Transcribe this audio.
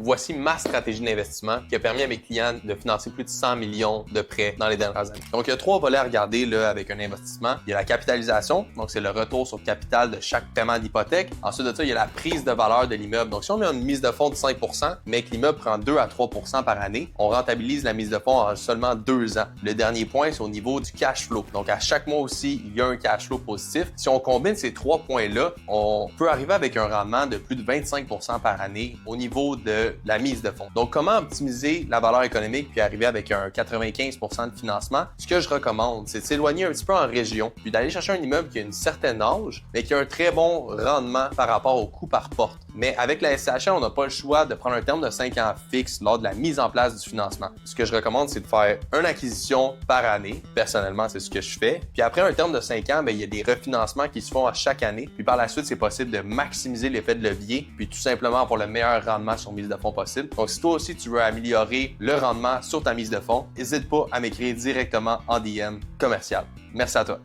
voici ma stratégie d'investissement qui a permis à mes clients de financer plus de 100 millions de prêts dans les dernières années. Donc, il y a 3 volets à regarder là, avec un investissement. Il y a la capitalisation, donc c'est le retour sur capital de chaque paiement d'hypothèque. Ensuite de ça, il y a la prise de valeur de l'immeuble. Donc, si on met une mise de fonds de 5 mais que l'immeuble prend 2 à 3 par année, on rentabilise la mise de fonds en seulement 2 ans. Le dernier point, c'est au niveau du cash flow. Donc, à chaque mois aussi, il y a un cash flow positif. Si on combine ces 3 points-là, on peut arriver avec un rendement de plus de 25 par année au niveau de la mise de fonds. Donc, comment optimiser la valeur économique puis arriver avec un 95 de financement? Ce que je recommande, c'est de s'éloigner un petit peu en région puis d'aller chercher un immeuble qui a une certaine âge, mais qui a un très bon rendement par rapport au coût par porte. Mais avec la SCHL, on n'a pas le choix de prendre un terme de 5 ans fixe lors de la mise en place du financement. Ce que je recommande, c'est de faire une acquisition par année. Personnellement, c'est ce que je fais. Puis après un terme de 5 ans, il y a des refinancements qui se font à chaque année. Puis par la suite, c'est possible de maximiser l'effet de levier, puis tout simplement pour le meilleur rendement sur mise de fonds possible. Donc, si toi aussi, tu veux améliorer le rendement sur ta mise de fonds, n'hésite pas à m'écrire directement en DM commercial. Merci à toi.